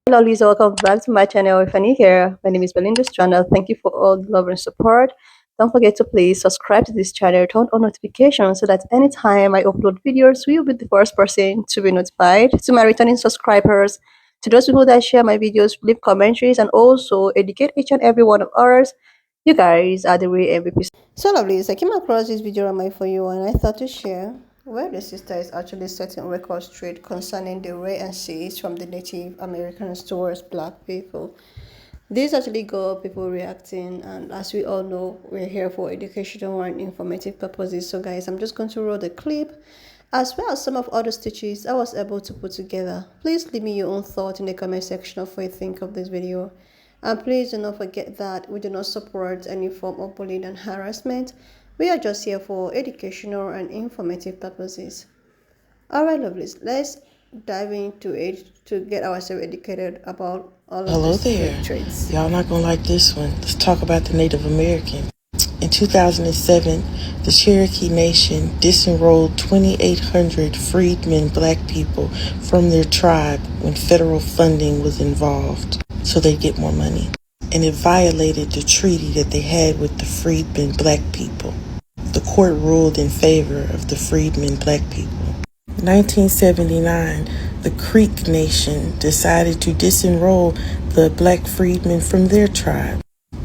Hello Lisa, welcome back to my channel. If you're new here, my name is Belinda's channel. Thank you for all the love and support. Don't forget to please subscribe to this channel, turn on notifications so that anytime I upload videos, you'll be the first person to be notified. To my returning subscribers, to those people that share my videos, leave commentaries, and also educate each and every one of ours, you guys are the real MVP. So lovely, I came across this video on my For You and I thought to share where the sister is actually setting records straight concerning the rare and seas from the Native Americans towards black people. This actually got people reacting, and as we all know, we're here for educational and informative purposes. So guys, I'm just going to roll the clip as well as some of other stitches I was able to put together. Please leave me your own thought in the comment section of what you think of this video. And please do not forget that we do not support any form of bullying and harassment. We are just here for educational and informative purposes. Alright lovelies, let's dive into it to get ourselves educated about all of these traits. Y'all not gonna like this one. Let's talk about the Native American. In 2007, the Cherokee Nation disenrolled 2,800 freedmen black people from their tribe when federal funding was involved, so they'd get more money. And it violated the treaty that they had with the freedmen black people. The court ruled in favor of the freedmen black people. In 1979, the Creek Nation decided to disenroll the black freedmen from their tribe.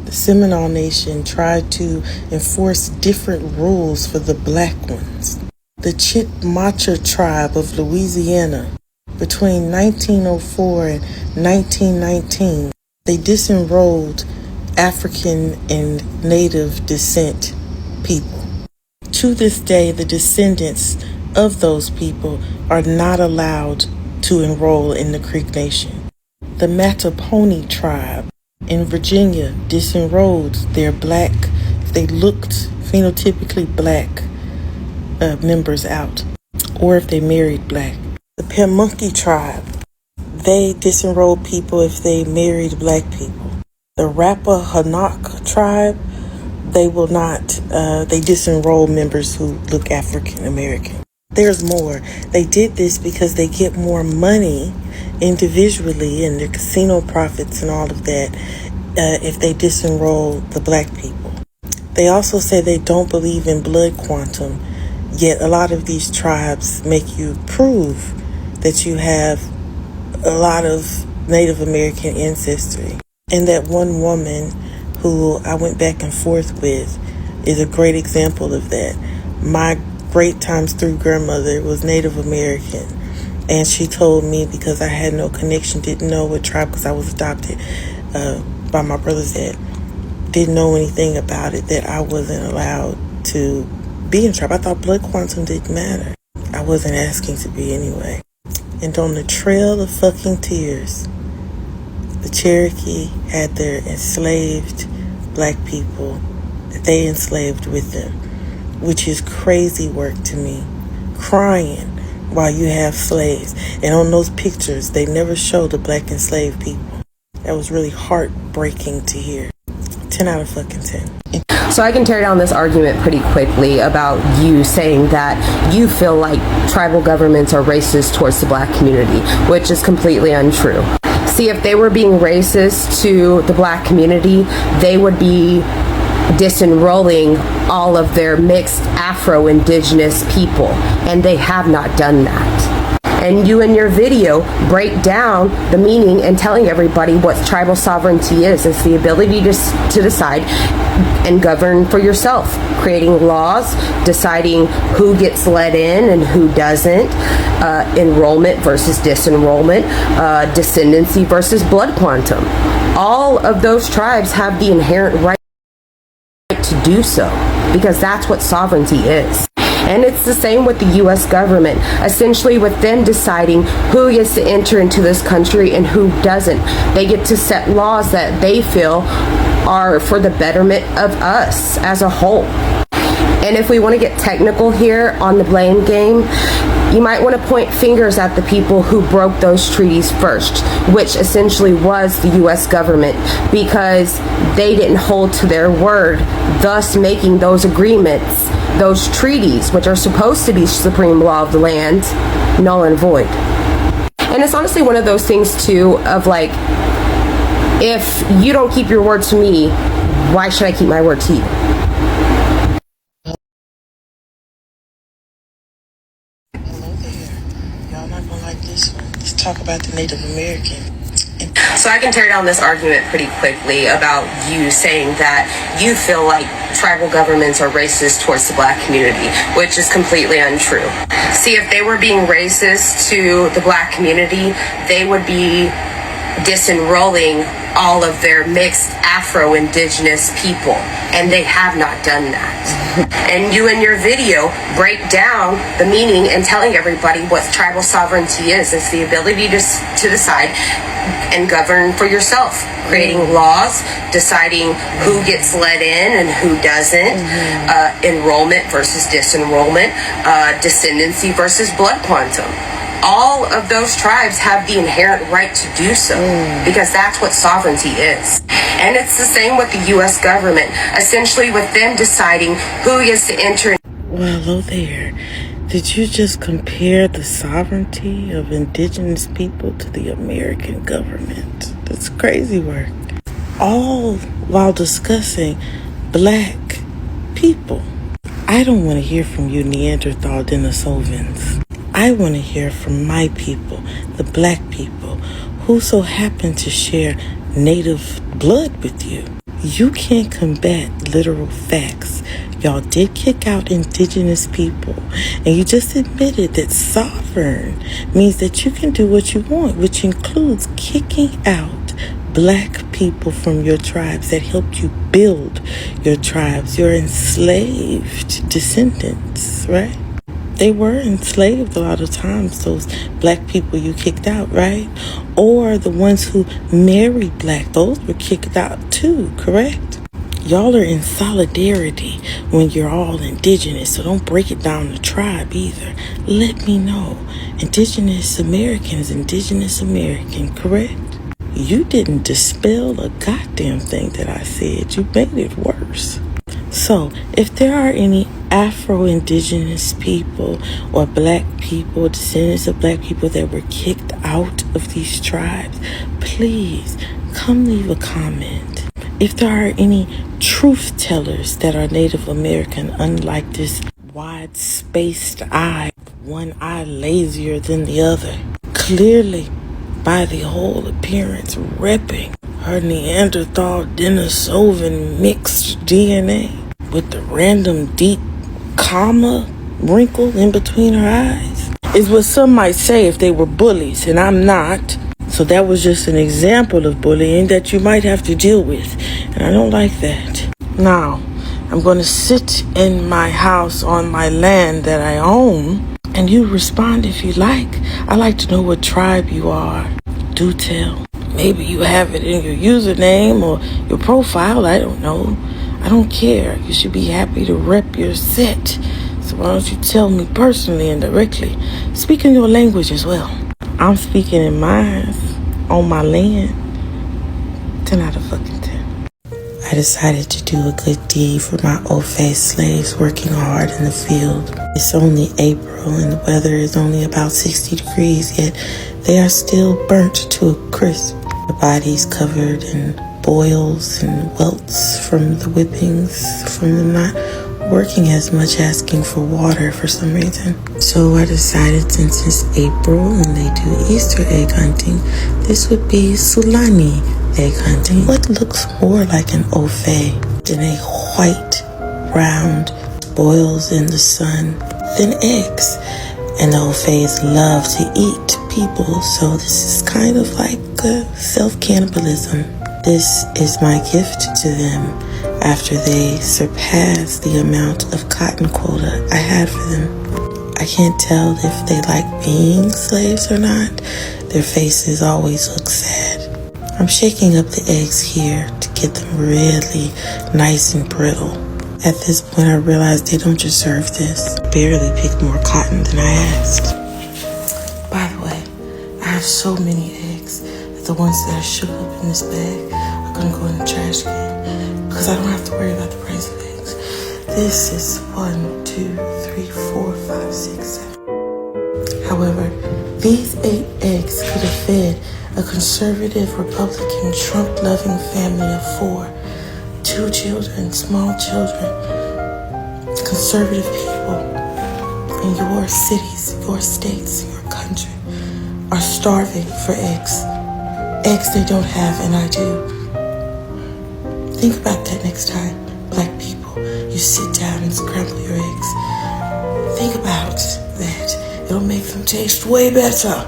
The Seminole Nation tried to enforce different rules for the black ones. The Chicmacha tribe of Louisiana, between 1904 and 1919, they disenrolled African and Native descent people. To this day, the descendants of those people are not allowed to enroll in the Creek Nation. The Mattapony tribe in Virginia disenrolled their black, they looked phenotypically black members out, or if they married black. The Pamunkey tribe, they disenrolled people if they married black people. The Rappahannock tribe, they will not, they disenroll members who look African American. There's more. They did this because they get more money individually and their casino profits and all of that if they disenroll the black people. They also say they don't believe in blood quantum, yet a lot of these tribes make you prove that you have a lot of Native American ancestry. And that one woman who I went back and forth with is a great example of that. My great times through grandmother was Native American, and she told me, because I had no connection, didn't know what tribe, because I was adopted by my brother's dad, didn't know anything about it, that I wasn't allowed to be in tribe. I thought blood quantum didn't matter. I wasn't asking to be anyway. And on the trail of fucking tears, the Cherokee had their enslaved black people that they enslaved with them, which is crazy work to me. Crying while you have slaves. And on those pictures, they never show the black enslaved people. That was really heartbreaking to hear. 10 out of fucking 10. So I can tear down this argument pretty quickly about you saying that you feel like tribal governments are racist towards the black community, which is completely untrue. See, if they were being racist to the black community, they would be disenrolling all of their mixed Afro-Indigenous people, and they have not done that. And you in your video break down the meaning and telling everybody what tribal sovereignty is. It's the ability to decide and govern for yourself, creating laws, deciding who gets let in and who doesn't, enrollment versus disenrollment, descendancy versus blood quantum. All of those tribes have the inherent right to do so, because that's what sovereignty is. And it's the same with the U.S. government, essentially with them deciding who gets to enter into this country and who doesn't. They get to set laws that they feel are for the betterment of us as a whole. And if we want to get technical here on the blame game, you might want to point fingers at the people who broke those treaties first, which essentially was the U.S. government, because they didn't hold to their word, thus making those agreements, those treaties, which are supposed to be supreme law of the land, null and void. And it's honestly one of those things too of like, if you don't keep your word to me, why should I keep my word to you? Hello there. Y'all not gonna like this one. Let's talk about the Native American. So I can tear down this argument pretty quickly about you saying that you feel like tribal governments are racist towards the black community, which is completely untrue. See, if they were being racist to the black community, they would be disenrolling all of their mixed Afro-Indigenous people, and they have not done that. And you in your video break down the meaning and telling everybody what tribal sovereignty is. It's the ability to decide and govern for yourself, creating laws, deciding who gets let in and who doesn't, enrollment versus disenrollment, descendancy versus blood quantum. All of those tribes have the inherent right to do so because that's what sovereignty is. And it's the same with the U.S. government, essentially with them deciding who gets to enter. Well, hello there. Did you just compare the sovereignty of indigenous people to the American government? That's crazy work. All while discussing black people. I don't want to hear from you Neanderthal Denisovans. I want to hear from my people, the black people, who so happen to share native blood with you. You can't combat literal facts. Y'all did kick out indigenous people, and you just admitted that sovereign means that you can do what you want, which includes kicking out black people from your tribes that helped you build your tribes, your enslaved descendants, right? They were enslaved a lot of times, those black people you kicked out, right? Or the ones who married black, those were kicked out too, correct? Y'all are in solidarity when you're all indigenous, so don't break it down to tribe either. Let me know. Indigenous American is indigenous American, correct? You didn't dispel a goddamn thing that I said. You made it worse. So, if there are any Afro-Indigenous people or black people, descendants of black people that were kicked out of these tribes, please come leave a comment. If there are any truth tellers that are Native American, unlike this wide-spaced eye, one eye lazier than the other, clearly by the whole appearance repping her Neanderthal Denisovan mixed DNA with the random deep comma wrinkle in between her eyes is what some might say if they were bullies, and I'm not. So that was just an example of bullying that you might have to deal with, and I don't like that. Now, I'm going to sit in my house on my land that I own, and you respond if you like. I like to know what tribe you are. Do tell. Maybe you have it in your username or your profile. I don't know. I don't care. You should be happy to rep your set. So why don't you tell me personally and directly? Speak in your language as well. I'm speaking in mine, on my land. 10 out of fucking 10. I decided to do a good deed for my old-faced slaves working hard in the field. It's only April and the weather is only about 60 degrees, yet they are still burnt to a crisp. The bodies covered in boils and welts from the whippings, from them not working as much, asking for water for some reason. So I decided, since it's April and they do Easter egg hunting, this would be Sulani egg hunting. What looks more like an ofe than a white, round, boils in the sun than eggs. And the ofes love to eat people, so this is kind of like self-cannibalism. This is my gift to them after they surpass the amount of cotton quota I had for them. I can't tell if they like being slaves or not. Their faces always look sad. I'm shaking up the eggs here to get them really nice and brittle. At this point, I realized they don't deserve this. Barely picked more cotton than I asked. By the way, I have so many eggs that the ones that I shook up in this bag are gonna go in the trash can because I don't have to worry about the price of eggs. This is 1, 2, 3, 4, 5, 6, 7. However, These 8 eggs could have fed a conservative, Republican, Trump-loving family of 4. 2 children, small children, conservative people in your cities, your states, your country are starving for eggs. Eggs they don't have, and I do. Think about that next time, black people, you sit down and scramble your eggs. Think about that. It'll make them taste way better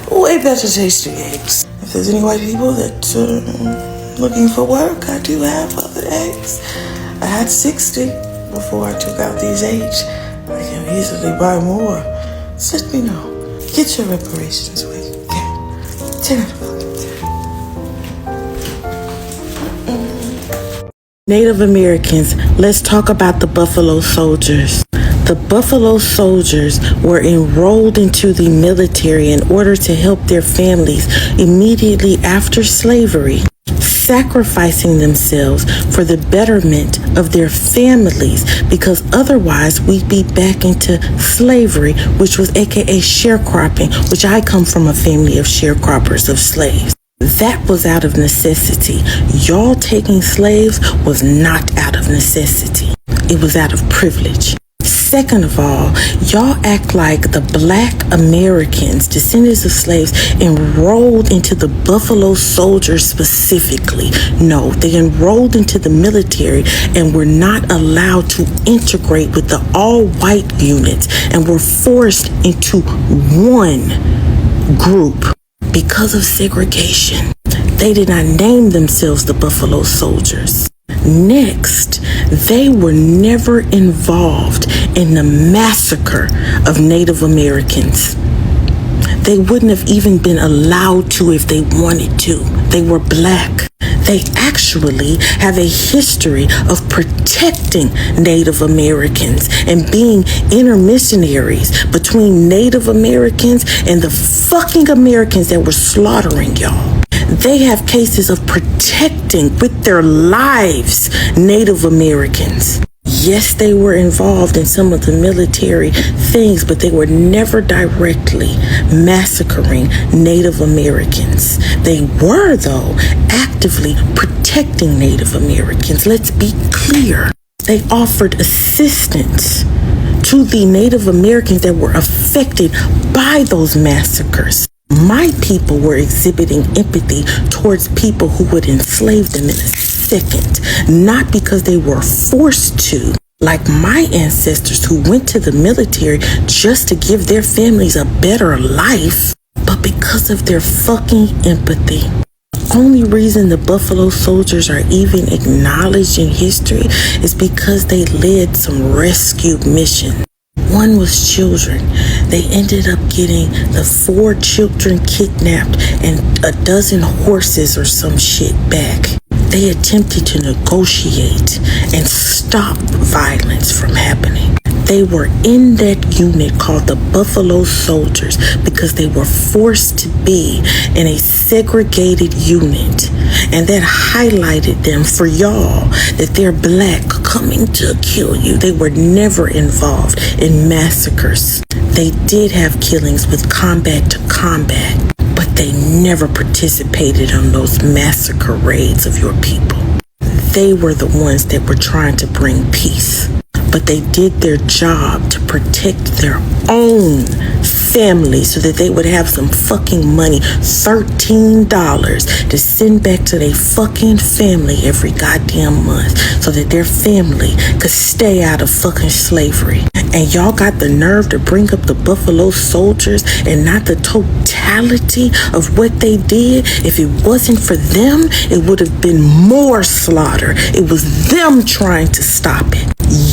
tasting eggs. If there's any white people that looking for work, I do have other eggs. I had 60 before I took out these 8. I can easily buy more. Just let me know. Get your reparations with you. Okay. 10 out of 10. Native Americans, let's talk about the Buffalo Soldiers. The Buffalo Soldiers were enrolled into the military in order to help their families immediately after slavery, sacrificing themselves for the betterment of their families, because otherwise we'd be back into slavery, which was aka sharecropping, which I come from a family of sharecroppers, of slaves. That was out of necessity. Y'all taking slaves was not out of necessity. It was out of privilege. Second of all, y'all act like the black Americans, descendants of slaves, enrolled into the Buffalo Soldiers specifically. No, they enrolled into the military and were not allowed to integrate with the all-white units and were forced into one group because of segregation. They did not name themselves the Buffalo Soldiers. Next, they were never involved in the massacre of Native Americans. They wouldn't have even been allowed to if they wanted to. They were black. They actually have a history of protecting Native Americans and being intermissionaries between Native Americans and the fucking Americans that were slaughtering y'all. They have cases of protecting with their lives Native Americans. Yes, they were involved in some of the military things, but they were never directly massacring Native Americans. They were, though, actively protecting Native Americans. Let's be clear. They offered assistance to the Native Americans that were affected by those massacres. My people were exhibiting empathy towards people who would enslave them in a second, not because they were forced to, like my ancestors who went to the military just to give their families a better life, but because of their fucking empathy. Only reason the Buffalo Soldiers are even acknowledged in history is because they led some rescue missions. One was children. They ended up getting the 4 children kidnapped and a dozen horses or some shit back. They attempted to negotiate and stop violence from happening. They were in that unit called the Buffalo Soldiers because they were forced to be in a segregated unit. And that highlighted them for y'all, that they're black coming to kill you. They were never involved in massacres. They did have killings with combat to combat, but they never participated on those massacre raids of your people. They were the ones that were trying to bring peace. But they did their job to protect their own family so that they would have some fucking money, $13, to send back to their fucking family every goddamn month so that their family could stay out of fucking slavery. And y'all got the nerve to bring up the Buffalo Soldiers and not the totality of what they did. If it wasn't for them, it would have been more slaughter. It was them trying to stop it.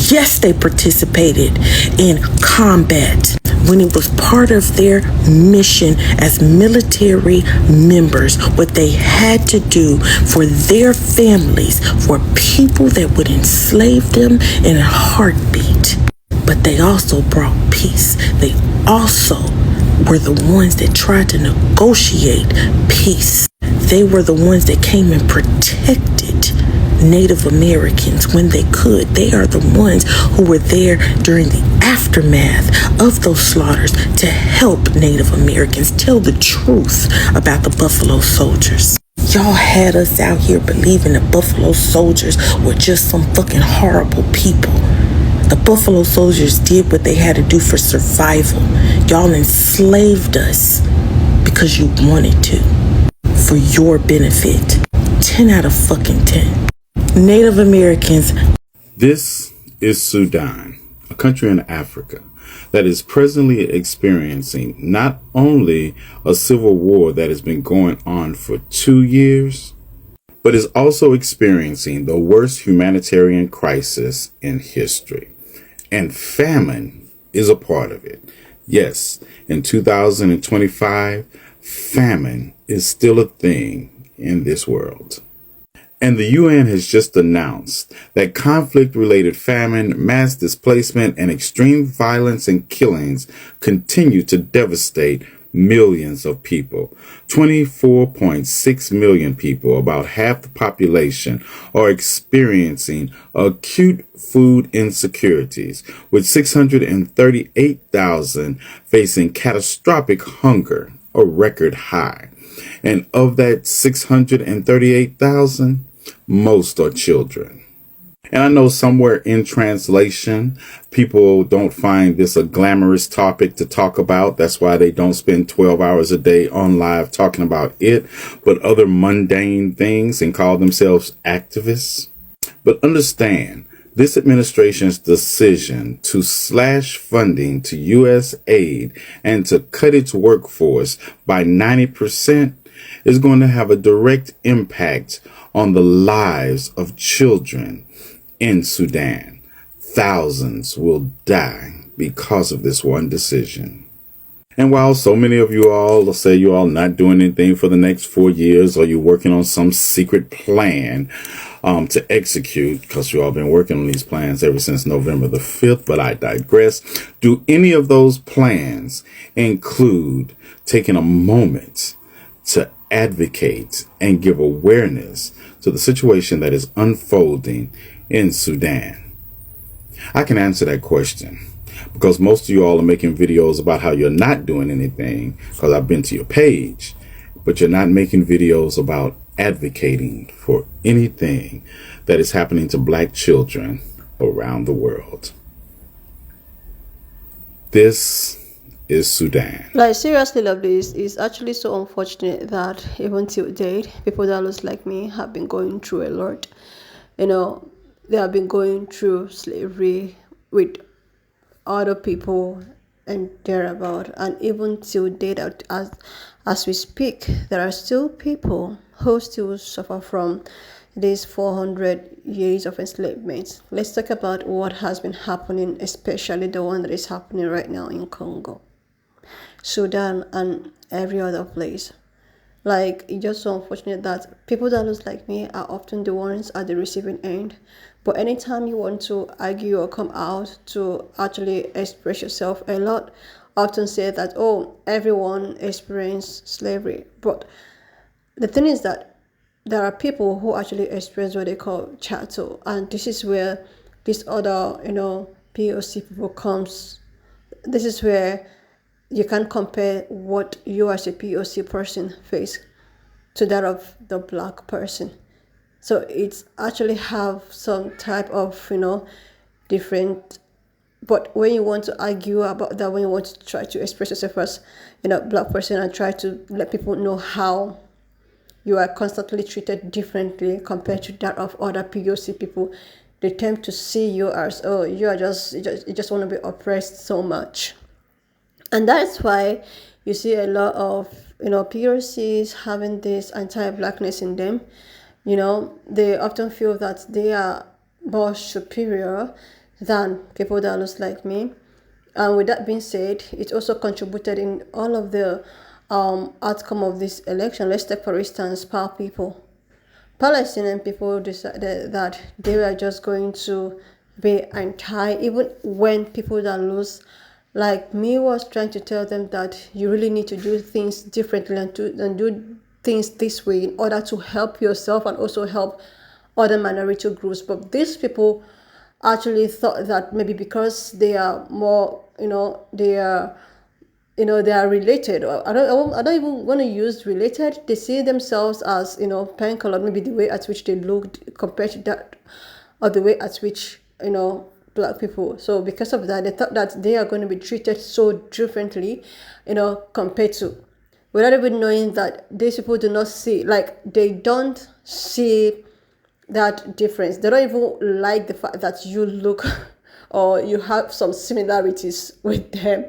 Yes, they participated in combat when it was part of their mission as military members, what they had to do for their families, for people that would enslave them in a heartbeat. But they also brought peace. They also were the ones that tried to negotiate peace. They were the ones that came and protected Native Americans when they could. They are the ones who were there during the aftermath of those slaughters to help Native Americans tell the truth about the Buffalo Soldiers. Y'all had us out here believing the Buffalo Soldiers were just some fucking horrible people. The Buffalo Soldiers did what they had to do for survival. Y'all enslaved us because you wanted to, for your benefit. 10 out of fucking 10. Native Americans. This is Sudan, a country in Africa that is presently experiencing not only a civil war that has been going on for 2 years, but is also experiencing the worst humanitarian crisis in history. And famine is a part of it. Yes, in 2025, famine is still a thing in this world. And the UN has just announced that conflict-related famine, mass displacement, and extreme violence and killings continue to devastate millions of people. 24.6 million people, about half the population, are experiencing acute food insecurities, with 638,000 facing catastrophic hunger, a record high. And of that 638,000, most are children. And I know somewhere in translation, people don't find this a glamorous topic to talk about. That's why they don't spend 12 hours a day on live talking about it, but other mundane things, and call themselves activists. But understand, this administration's decision to slash funding to U.S. aid and to cut its workforce by 90% is going to have a direct impact on the lives of children in Sudan. Thousands will die because of this one decision. And while so many of you all say you all not doing anything for the next 4 years, or you're working on some secret plan to execute, because you all been working on these plans ever since November the 5th, but I digress. Do any of those plans include taking a moment to advocate and give awareness to the situation that is unfolding in Sudan? I can answer that question because most of you all are making videos about how you're not doing anything, because I've been to your page, but you're not making videos about advocating for anything that is happening to black children around the world. This is Sudan. Like, seriously, lovelies, it's actually so unfortunate that even till date, people that looks like me have been going through a lot. You know, they have been going through slavery with other people and thereabout, and even till date, as we speak, there are still people who still suffer from these 400 years of enslavement. Let's talk about what has been happening, especially the one that is happening right now in Congo, Sudan, and every other place. Like, it's just so unfortunate that people that looks like me are often the ones at the receiving end. But anytime you want to argue or come out to actually express yourself, a lot often say that, oh, everyone experienced slavery. But the thing is that there are people who actually experience what they call chattel, and this is where this other, POC people comes. This is where you can compare what you as a POC person face to that of the black person. So it's actually have some type of, different. But when you want to argue about that, when you want to try to express yourself as, black person, and try to let people know how you are constantly treated differently compared to that of other POC people, they tend to see you as, oh, you just want to be oppressed so much. And that's why you see a lot of, POCs having this anti-blackness in them. They often feel that they are more superior than people that looks like me. And with that being said, it also contributed in all of the outcome of this election. Let's take, for instance, people. Palestinian people decided that they were just going to be anti, even when people that lose like me was trying to tell them that you really need to do things differently and do things this way in order to help yourself and also help other minority groups. But these people actually thought that maybe because they are more, they are related, or I don't even want to use related. They see themselves as, pen color, maybe the way at which they looked compared to that, or the way at which, black people. So because of that, they thought that they are going to be treated so differently, compared to, without even knowing that these people do not see, like, they don't see that difference. They don't even like the fact that you look or you have some similarities with them.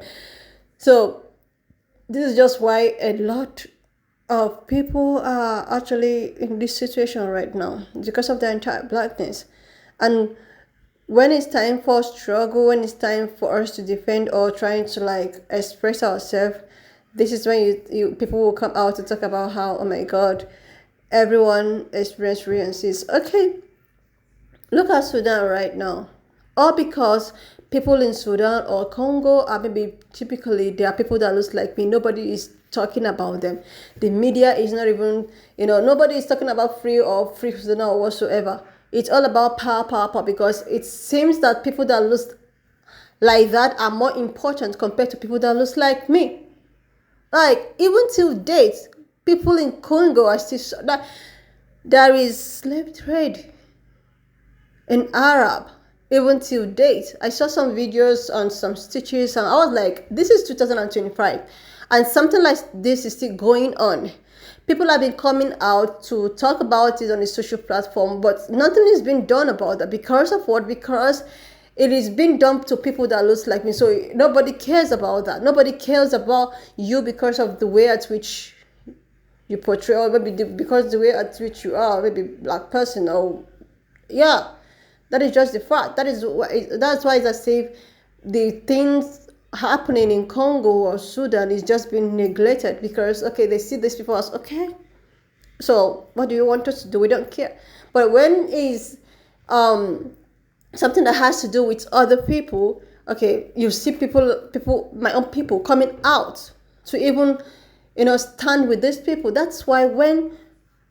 So this is just why a lot of people are actually in this situation right now, because of their entire blackness. And when it's time for struggle, when it's time for us to defend or trying to like express ourselves, this is when you people will come out to talk about how, oh my god, everyone experiences. Okay, look at Sudan right now. All because people in Sudan or Congo are maybe typically they are people that looks like me. Nobody is talking about them. The media is not even, nobody is talking about free Sudan or whatsoever. It's all about power, power, power, because it seems that people that look like that are more important compared to people that look like me. Like, even till date, people in Congo are still that there is slave trade in Arab, even till date. I saw some videos on some stitches and I was like, this is 2025 and something like this is still going on. People have been coming out to talk about it on the social platform, but nothing is being done about that. Because of what? Because it is being done to people that looks like me. So nobody cares about that. Nobody cares about you because of the way at which you portray, or maybe because the way at which you are, maybe black person, or yeah, that is just the fact. That's why it's as if the things happening in Congo or Sudan is just being neglected, because okay, they see these people as okay, so what do you want us to do? We don't care. But when is something that has to do with other people, okay, you see people, my own people coming out to even, stand with these people. That's why when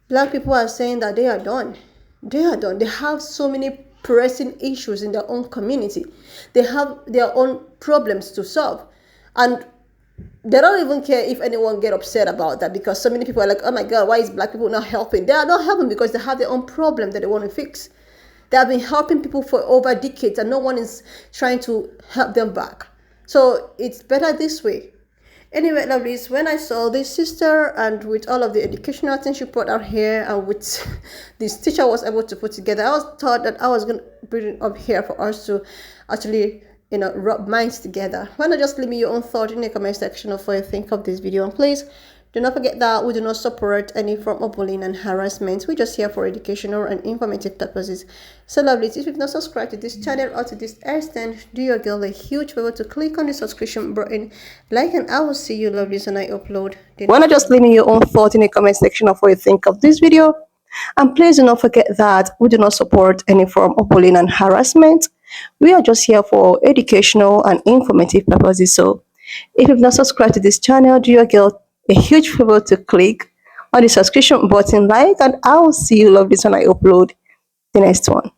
black people are saying that they are done, they are done. They have so many pressing issues in their own community. They have their own problems to solve. And they don't even care if anyone get upset about that, because so many people are like, oh my god, why is black people not helping? They are not helping because they have their own problem that they want to fix. They have been helping people for over decades and no one is trying to help them back. So it's better this way. Anyway, lovelies, when I saw this sister and with all of the educational things she put out here and with this teacher was able to put together, I was thought that I was going to bring it up here for us to actually, rub minds together. Why not just leave me your own thought in the comment section of what you think of this video. And please do not forget that we do not support any form of bullying and harassment. We're just here for educational and informative purposes. So lovelies, if you've not subscribed to this channel or to this extent, do your girl a huge favor to click on the subscription button, like, and I will see you lovelies when I upload. Why not just leave me your own thought in the comment section of what you think of this video. And please do not forget that we do not support any form of bullying and harassment. We are just here for educational and informative purposes. So if you've not subscribed to this channel, do your girl a huge favor to click on the subscription button, like, and I will see you lovelies when I upload the next one.